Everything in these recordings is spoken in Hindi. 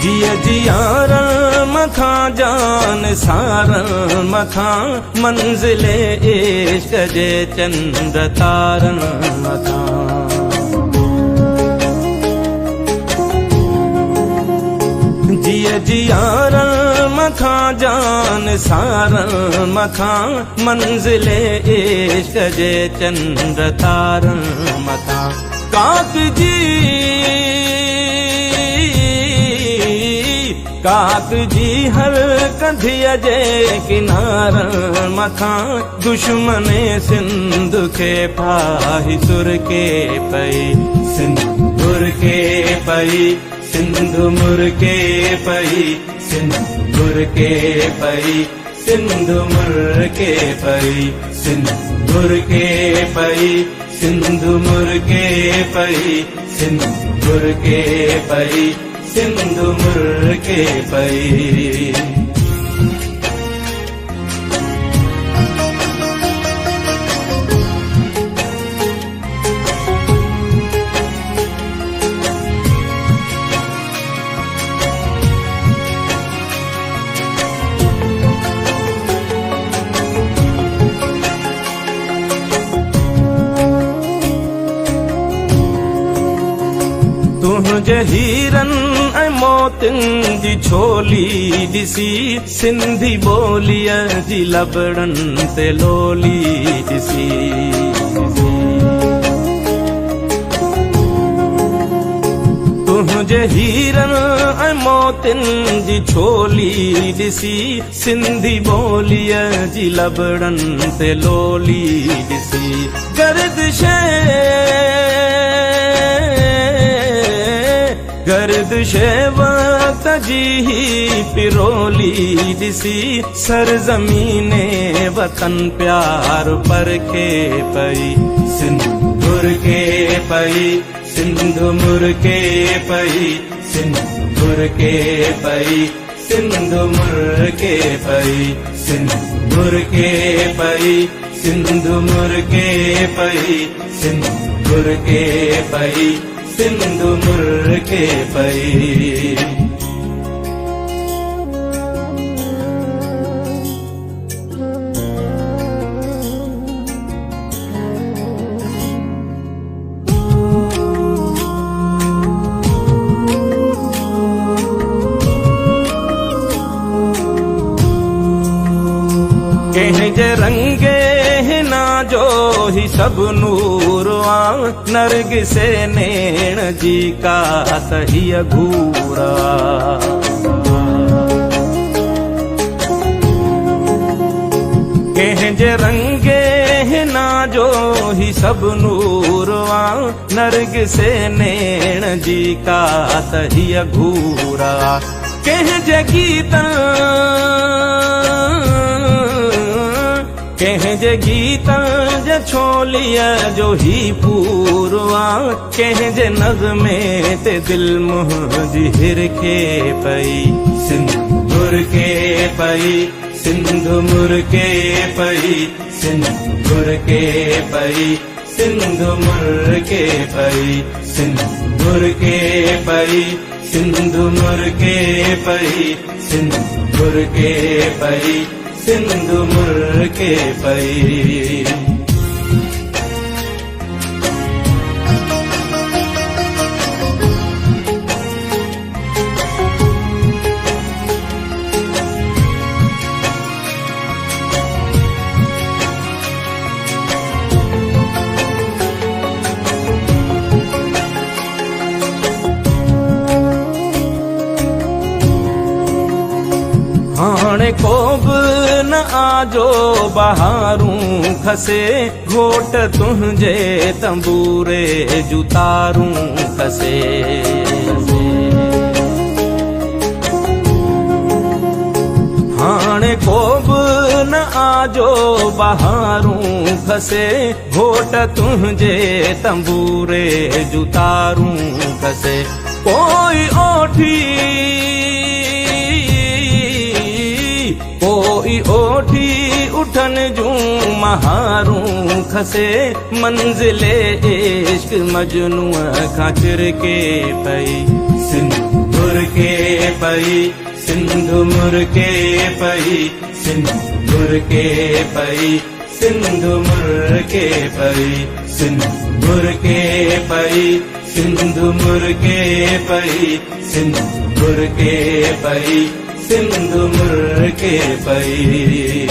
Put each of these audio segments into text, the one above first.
जिया जियारण मथा जान सारण मथा मंजिले इश्क जे चंद तारण मथा। जिया जियारण मथा जान सारण मथा मंजिले इश्क जे चंद तारण मथा। काक जी हर कंधिया जे किनारन मथा दुश्मने सिंध के फाही सुर के पई सिंदूर के पई सिंधु मुर के पई सिंदूर के पई सिंधु मुर के पई सिंदूर के पई सिंधु मुर के पई सिंदूर के पई सिंधु मुर के पई। तुझे हीरन ऐं मोतिन जी छोली ॾिसी सिंधी ॿोलीअ जी लबड़न ते लोली ॾिसी। तुझे हीरन ऐं मोतिन जी छोली ॾिसी सिंधी ॿोलीअ जी लबड़न ते लोली ॾिसी। गर्दिश वक्त जी ही पिरोली ॾिसी सरज़मीने वतन प्यार परखे पई सिंदूर के पई सिंधु मुर के पई सिंदूर के पई सिंधु मुर के पई सिंदूर के पई सिंधु मुर के पई सिंदूर के पई सिंधु मुर के पई। कंहिं जे रंगे हिना जो ही सब नूर आ नरगिसे नैण जी का सही घूरा। कंहिं जे रंगे हिना जो ही सब नूर आ नरगिसे नैण जी का सही घूरा। कंहिं जे गीतन जे छोलिया जो ही पूरवा कंहिं जे नज़्मे ते दिल मुंहिंजी हिरखे पई सिंदूर के पई सिंधु मुर के पई सिंदूर के पई सिंधु मुर के पई सिंदूर के पई सिंधु मुर के पई सिंदूर के पई सिंधु मुर के पई। हाणे को बि न आजो बहारूं खसे घोट तुंहिंजे तंबूरे जूं तारूं खसे। हाणे को बि न आजो बहारूं खसे घोट तुंहिंजे तंबूरे जूं तारूं खसे। कोई पोइ ओठी उठन जूं महारूं खसे मंज़िले इश्क मजनूअ खां चिरके पई सिंध मुरके पई सिंध मुरके पई सिंध मुरके पई सिंध मुरके पई सिंध मुरके पई सिंध मुरके पई सिंध मुरके पई सिंध मुरके पई।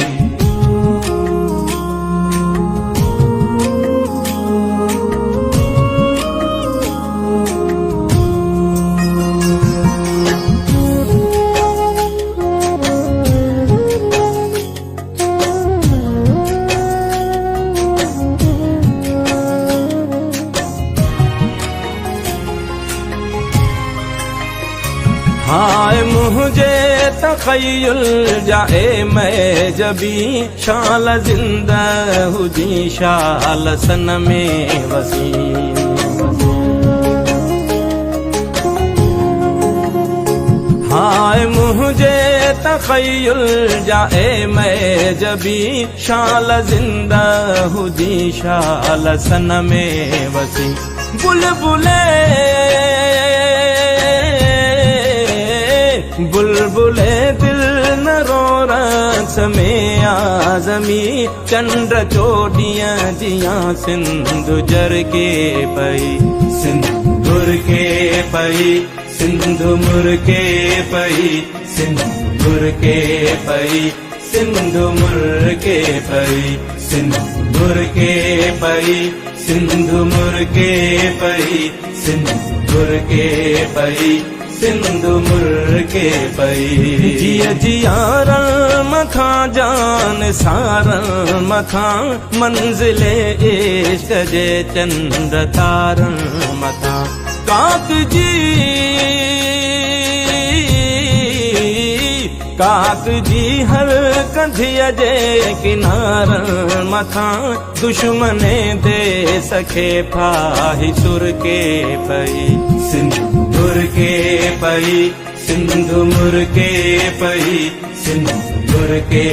हाय मुझे तखय्युल जाए मैं जबी शाल जिंदा हुजी शाल सन में वसी हाय मुझे तखय्युल जाए मैं जबी शाल जिंदा हुजी शाल सन में वसी बुलबुले बुलबुले दिल न रो रस में आज़मी चंद्र चोटियां जियां सिंधु जरके पई सिंध मुरके पई सिंध मुरके पई सिंध मुरके पई सिंध मुरके पई सिंध मुरके पई सिंध मुरके पई सिंध मुरके पई सिंध मुरके पई। जिया जियारन मथां जान सारन मथां मंज़िले इश्क जे चंद तारन मथां काक जी हर कंधिया जे किनारन मथां दुश्मने दे सखे फाही सुरके पई सिंध मुरके पई सिंध मुरके पई सिंध मुरके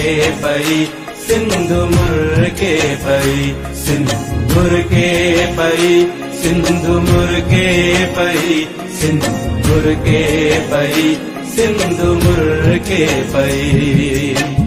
पई सिंध मुरके पई सिंध मुरके पई सिंध मुरके पई सिंध मुरके पई सिंध मुरके पई।